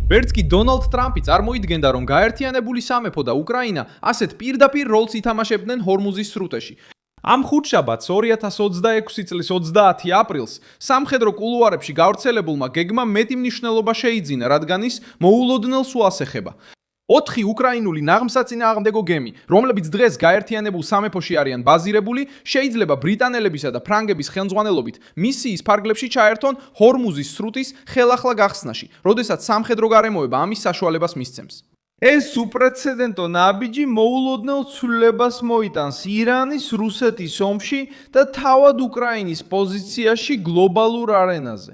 ვერც კი დონალდ ტრამპი წარმოიდგენდა, რომ გაერთიანებული სამეფო და უკრაინა ასეთ პირდაპირ როლს ითამაშებდნენ ჰორმუზის სრუტეში. ამ ხუთშაბათს 2026 წლის 30 აპრილს სამხედრო კულუარებში გავრცელებულმა გეგმა მეტი მნიშვნელობა შეიძინა, რადგან ის მოულოდნელს უასეხება. 4 უკრაინული ნაღმსაწინააღმდეგო გემი, რომლებიც დღეს გაერთიანებულ სამეფოში არიან ბაზირებული, შეიძლება ბრიტანელებისა და ფრანგების ხელმძღვანელობით მისიის ფარგლებში ჩაერთონ ჰორმუზის სრუტის ხელახლა გახსნაში, როდესაც სამხედრო გარემოება ამის საშუალებას მისცემს. ეს უპრეცედენტო ნაბიჯი მოულოდნელ ცვლილებას მოიტანს ირანის, რუსეთის ომში და თავად უკრაინის პოზიციაში გლობალურ არენაზე.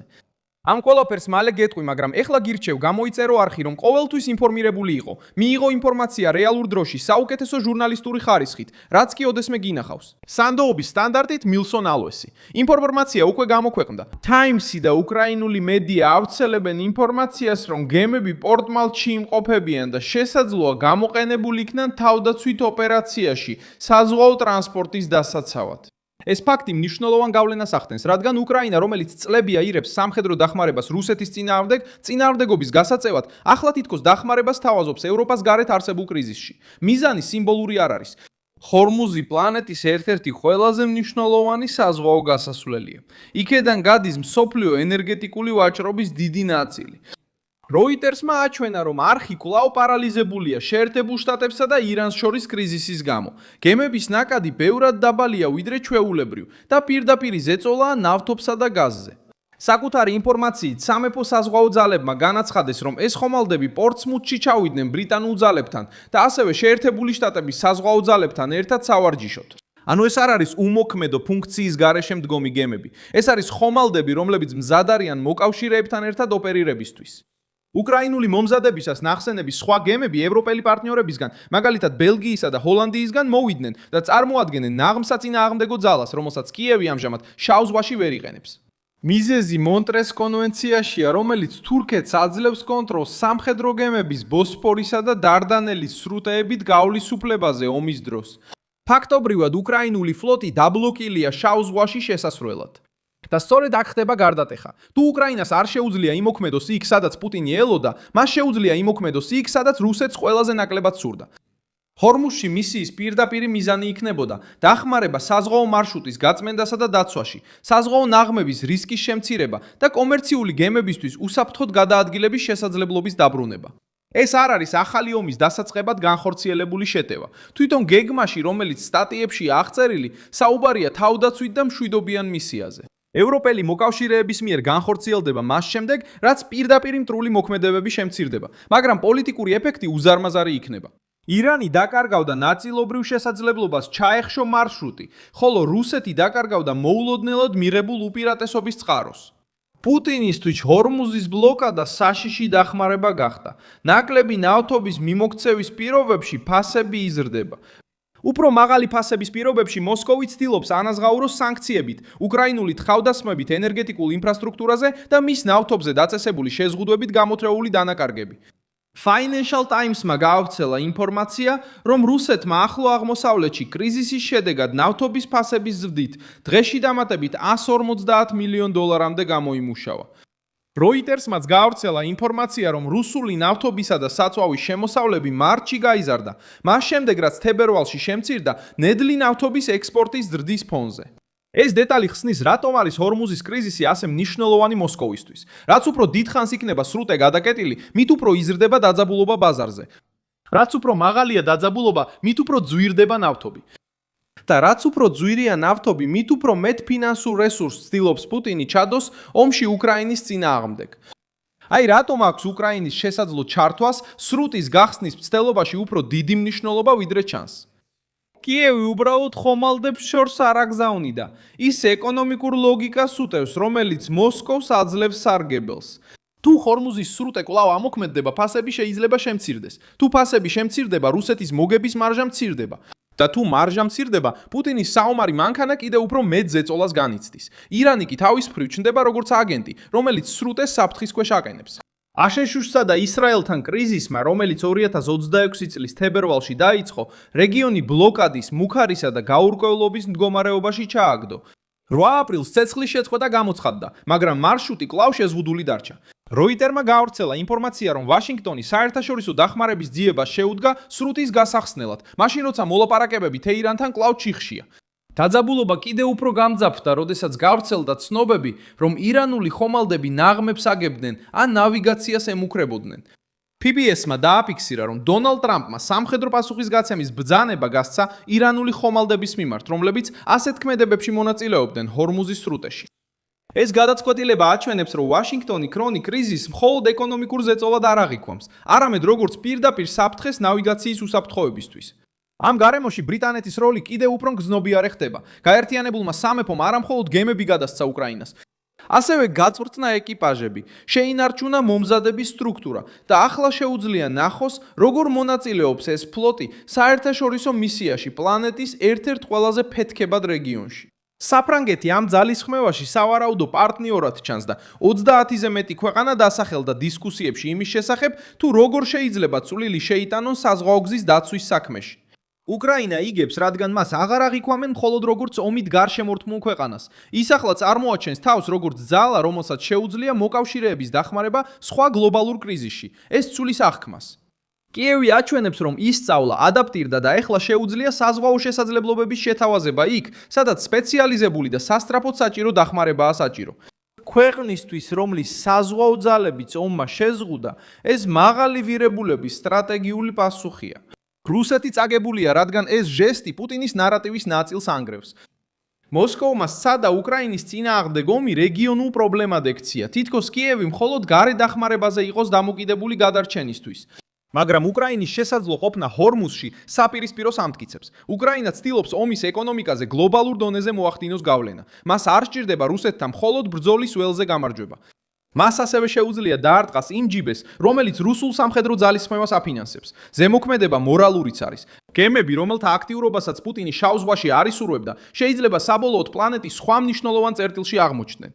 ამ ყველაფერს მალე გეტყვი, მაგრამ ეხლა გირჩევ გამოიწერო არხი, რომ ყოველთვის ინფორმირებული იყო. მიიღო ინფორმაცია რეალურ დროში, საუკეთესო ჟურნალისტური ხარისხით, რაც კი ოდესმე გინახავს. სანდოობის სტანდარტით მილსონ ალვესი. ინფორმაცია უკვე გამოქვეყნდა. Times-ი და უკრაინული მედია ავრცელებენ ინფორმაციას, რომ გემები პორტმალტში იმყოფებიან და შესაძლოა გამოყენებული იქნან თავდაცვით ოპერაციაში, საზღვაო ტრანსპორტის დასაცავად. ეს ფაქტი მნიშვნელოვან გავლენას ახდენს, რადგან უკრაინა, რომელიც წლებია ირებს სამხედრო დახმარებას რუსეთის წინააღმდეგ, წინააღმდეგობის გასაწევად, ახლა თითქოს დახმარებას თავაზობს ევროპას გარეთ არსებულ კრიზისში. მიზანი სიმბოლური არ არის. ჰორმუზი პლანეტის ერთ-ერთი ყველაზე მნიშვნელოვანი საზღვაო გასასვლელია. იქედან გადის მსოფლიო ენერგეტიკული ვაჭრობის დიდი ნაწილი. როიტერსმა აჩვენა, რომ არხი კვლავ პარალიზებულია შეერთებულ შტატებსა და ირანს შორის კრიზისის გამო. გემების ნაკადი ბევრად დაბალია ვიდრე ჩვეულებრივ და პირდაპირი ზეწოლაა ნავთობსა და გაზზე. საკუთარი ინფორმაციით სამეფო საზღვაო ძალებმა განაცხადეს, რომ ეს ხომალდები პორტსმუთში ჩავიდნენ ბრიტანულ ძალებთან და ასევე შეერთებული შტატების საზღვაო ძალებთან ერთად სავარჯიშოდ. ანუ ეს არ არის უმოქმედო ფუნქციის გარეშე მდგომი გემები. ეს არის ხომალდები, რომლებიც მზად არიან მოკავშირეებთან ერთად ოპერირებისთვის. უკრაინული მომზადებისას ნახსენების სხვა გემები ევროპელი პარტნიორებისგან, მაგალითად ბელგიისა და ჰოლანდიისგან მოვიდნენ და წარმოადგენენ ნაღმსაწინააღმდეგო ძალას, რომელსაც კიევი ამჟამად შავ ზღვაში ვერ იყენებს. მიზეზი მონტრეს კონვენციაშია, რომელიც თურქეთს აძლევს კონტროლს სამხედრო გემების ბოსფორისა და დარდანელის სრუტეებით გავლისუფლებაზე ომის დროს. ფაქტობრივად უკრაინული ფლოტი დაბლოკილია შავ ზღვაში შესასვლელად. და სწორედ აქ ხდება გარდატეხა. თუ უკრაინას არ შეუძლია იმოქმედოს იქ, სადაც პუტინი ელოდა, მას შეუძლია იმოქმედოს იქ, სადაც რუსეთს ყველაზე ნაკლებად სურდა. ჰორმუზში მისიის პირდაპირი მიზანი იქნებოდა დახმარება საზღვაო მარშრუტის გაწმენდასა და დაცვაში, საზღვაო ნაღმების რისკის შემცირება და კომერციული გემებისთვის უსაფრთხოდ გადაადგილების შესაძლებლობის დაბრუნება. ეს არ არის ახალი ომის დასაწყებად განხორციელებული შეტევა. თვითონ გეგმაში, რომელიც სტატიებშია აღწერილი, საუბარია თავდაცვით და მშვიდობიან მისიაზე. ევროპელი მოკავშირეების მიერ განხორციელდება მას შემდეგ, რაც პირდაპირ მტრული მოქმედებები შემცირდება, მაგრამ პოლიტიკური ეფექტი უზარმაზარი იქნება. ირანი დაკარგავდა ნაწილობრივ შესაძლებლობას ჩაეხშო მარშრუტი, ხოლო რუსეთი დაკარგავდა მოულოდნელად მიღებულ უპირატესობის წყაროს. პუტინისთვის ჰორმუზის ბლოკადა საშიში დახმარება გახდა. ნაკლები ნავთობის მიმოქცევის პირობებში ფასები იზრდება. უფრო მაღალი ფასების პირობებში მოსკოვი ცდილობს ანაზღაუროს სანქციებით, უკრაინული თავდასხმებით ენერგეტიკულ ინფრასტრუქტურაზე და მის ნავთობზე დაწესებული შეზღუდვებით გამოთრეული დანაკარგები. Financial Times-მა გაავრცელა ინფორმაცია, რომ რუსეთმა ახლო აღმოსავლეთში კრიზისის შედეგად ნავთობის ფასების ზრდით დღეში დამატებით $150 მილიონ გამოიმუშავა. როიტერსმაც გაავრცელა ინფორმაცია, რომ რუსული ნავთობისა და საწვავის შემოსავლები მარტში გაიზარდა, მას შემდეგ რაც თებერვალში შემცირდა ნედლი ნავთობის ექსპორტის ზრდის ფონზე. ეს დეტალი ხსნის, რატომ არის ჰორმუზის კრიზისი ასე მნიშვნელოვანი მოსკოვისთვის. რაც უფრო დიდხანს იქნება სრუტე გადაკეტილი, მით უფრო იზრდება დაძაბულობა ბაზარზე. რაც უფრო მაღალია დაძაბულობა, მით უფრო ძვირდება ნავთობი. და რაც უფრო ძვირია ნავთობი, მით უფრო მეტ ფინანსურ რესურსს ცდილობს პუტინი ჩადოს ომში უკრაინის წინააღმდეგ. აი რატომ აქვს უკრაინის შესაძლო ჩართვას სრუტის გახსნის მცდელობაში უფრო დიდი მნიშვნელობა ვიდრე ჩანს. კიევი უბრალოდ ხომალდებს შორს არ აგზავნიდა. ის ეკონომიკურ ლოგიკას უტევს, რომელიც მოსკოვს აძლევს სარგებელს. თუ ჰორმუზის სრუტე კვლავ ამოქმედდება, ფასები შეიძლება შემცირდეს. თუ ფასები შემცირდება, რუსეთის მოგების მარჟა მცირდება. და თუ მარჟა მცირდება, პუტინის საომარი მანქანა კიდევ უფრო მეტ ზეწოლას განიცდის. ირანი კი თავის მხრივ ჩნდება როგორც აგენტი, რომელიც სრუტეს საფრთხის ქვეშ აყენებს. აშენშუშსა და ისრაელთან კრიზისმა, რომელიც 2026 წლის თებერვალში დაიწყო, რეგიონი ბლოკადის, მუქარისა და გაურკვევლობის მდგომარეობაში ჩააგდო. 8 აპრილს ცეცხლის შეწყვეტა გამოცხადდა, მაგრამ მარშრუტი კვლავ შეზღუდული დარჩა. როიტერმა გაავრცელა ინფორმაცია, რომ ვაშინგტონი საერთაშორისო დახმარების ძიებას შეუდგა სრუტის გასახსნელად, მაშინ როცა მოლაპარაკებები თეირანთან კვლავ ჩიხშია. დაძაბულობა კიდევ უფრო გამძაფრდა, როდესაც გავრცელდა ცნობები, რომ ირანული ხომალდები ნაღმებს აგებდნენ ან ნავიგაციას ემუქრებოდნენ. PBS-მა დააფიქსირა, რომ დონალდ ტრამპმა სამხედრო პასუხისგაცემის ბრძანება გასცა ირანული ხომალდების მიმართ, რომლებიც ასეთ ქმედებებში მონაწილეობდნენ ჰორმუზის სრუტეში. ეს გადაწყვეტილება აჩვენებს, რომ ვაშინგტონი ქრონი კრიზისს მხოლოდ ეკონომიკურ ზეწოლად არ აღიქვამს, არამედ როგორც პირდაპირ საფრთხეს ნავიგაციის უსაფრთხოებისთვის. ამ გარემოში ბრიტანეთის როლი კიდევ უფრო გრძნობიარე ხდება. გაერთიანებულმა სამეფომ არამხოლოდ გემები გადასცა უკრაინას, ასევე გაწვრთნა ეკიპაჟები, შეინარჩუნა მომზადების სტრუქტურა და ახლა შეუძლია ნახოს, როგორ მონაწილეობს ეს ფლოტი საერთაშორისო მისიაში პლანეტის ერთ-ერთ ყველაზე ფეთქებად რეგიონში. საფრანგეთი ამ ძალისხმევაში სავარაუდო პარტნიორად ჩანს და 30-ზე მეტი ქვეყანა დასახელდა დისკუსიებში იმის შესახებ, თუ როგორ შეიძლება წვლილი შეიტანონ საზღვაო გზის დაცვის საქმეში. უკრაინა იგებს, რადგან მას აღარ აღიქვამენ მხოლოდ როგორც ომით გარშემორტმულ ქვეყანას. ის ახლა წარმოაჩენს თავს როგორც ძალა, რომელსაც შეუძლია მოკავშირეების დახმარება სხვა გლობალურ კრიზისში. ეს ცulis აღქმას. კიევი აჩვენებს, რომ ისწავლა, ადაპტირდა და ეხლა შეუძლია საზღვაო შესაძლებლობების შეთავაზება იქ, სადაც სპეციალიზებული და სასტრაფოდ საჭირო დახმარებაა საჭირო. ქვეყნისთვის, რომლის საზღვაო ძალებიც ომმა შეზღუდა, ეს მაღალი ვირებულების სტრატეგიული პასუხია. რუსეთი წაგებულია, რადგან ეს ჟესტი პუტინის ნარატივის ნაწილს ანგრევს. მოსკოვმა სცადა უკრაინის წინააღმდეგ ომი რეგიონულ პრობლემად ექცია, თითქოს კიევი მხოლოდ გარე დახმარებაზე იყოს დამოკიდებული გადარჩენისთვის. მაგრამ უკრაინის შესაძლო ყოფნა ჰორმუზში საპირისპიროს ამტკიცებს. უკრაინა ცდილობს ომის ეკონომიკაზე გლობალურ დონეზე მოახდინოს გავლენა. მას არ სჭირდება რუსეთთან მხოლოდ ბრძოლის ველზე გამარჯვება. მას ასევე შეუძლია დაარტყას იმ ჯიბეს, რომელიც რუსულ სამხედრო ძალისხმევას აფინანსებს. ზემოქმედება მორალურიც არის. გემები, რომელთა აქტიურობასაც პუტინი შავ ზღვაში არ ისურვებდა, შეიძლება საბოლოოდ პლანეტის სხვა მნიშვნელოვან წერტილში აღმოჩნდნენ.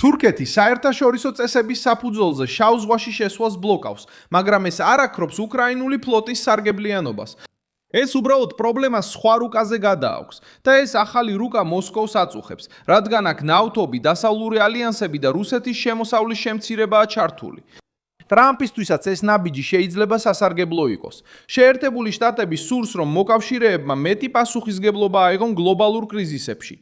თურქეთი საერთაშორისო წესების საფუძველზე შავ ზღვაში შესვლას ბლოკავს, მაგრამ ეს არ აქრობს უკრაინული ფლოტის სარგებლიანობას. ეს უბრალოდ პრობლემას სხვა რუკაზე გადააქვს და ეს ახალი რუკა მოსკოვს აწუხებს, რადგან აქ ნავთობი, დასავლური ალიანსები და რუსეთის შემოსავლის შემცირებაა ჩართული. ტრამპისთვისაც ეს ნაბიჯი შეიძლება სასარგებლო იყოს. შეერთებული შტატები სურს, რომ მოკავშირეებმა მეტი პასუხისგებლობა აიღონ გლობალურ კრიზისებში.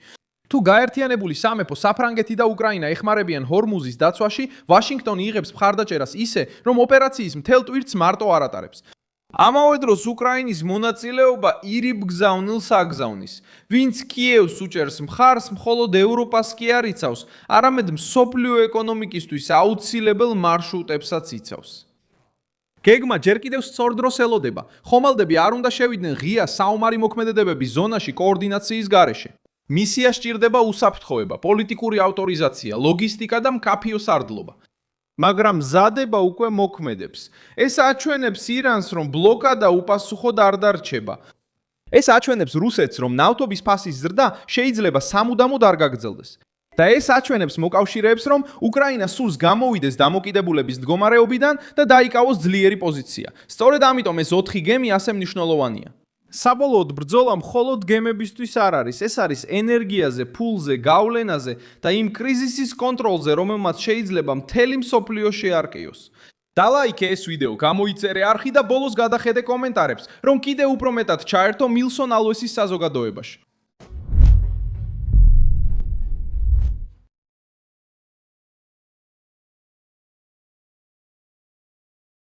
თუ გაერთიანებული სამეფო, საფრანგეთი და უკრაინა ეხმარებიან ჰორმუზის დაცვაში, ვაშინგტონი იღებს მხარდაჭერას ისე, რომ ოპერაციის მთელ ტვირთს მარტო არ ატარებს. ამავე დროს უკრაინის მონაწილეობა ირიბგზავნილს აგზავნის. ვინც კიევს უჭერს მხარს, მხოლოდ ევროპას კი არ იცავს, არამედ მსოფლიო ეკონომიკისთვის აუცილებელ მარშრუტებსაც იცავს. გეგმა ჯერ კიდევ სწორ დროს ელოდება. ხომალდები არ უნდა შევიდნენ ღია საომარი მოქმედებების ზონაში კოორდინაციის გარეშე. მისია სჭირდება უსაფრთხოება, პოლიტიკური ავტორიზაცია, ლოგისტიკა და მკაფიო სარდლობა. მაგრამ მზადება უკვე მოქმედებს. ეს აჩვენებს ირანს, რომ ბლოკადა უპასუხოდ არ დარჩება. ეს აჩვენებს რუსეთს, რომ ნავთობის ფასის ზრდა შეიძლება სამუდამოდ არ გაგრძელდეს. და ეს აჩვენებს მოკავშირეებს, რომ უკრაინა სურს გამოვიდეს დამოკიდებულების მდგომარეობიდან და დაიკავოს ძლიერი პოზიცია. სწორედ ამიტომ ეს 4 გემი ასე მნიშვნელოვანია. საბოლოოდ ბრძოლა მხოლოდ გემებისთვის არ არის, ეს არის ენერგიაზე, ფულზე, გავლენაზე და იმ კრიზისის კონტროლზე, რომელმაც შეიძლება მთელი მსოფლიო შეარყიოს. დალაიქე ეს ვიდეო, გამოიწერე არხი და ბოლოს გადახედე კომენტარებს, რომ კიდევ უფრო მეტად ჩაერთო მილსონ ალვესის საზოგადოებაში.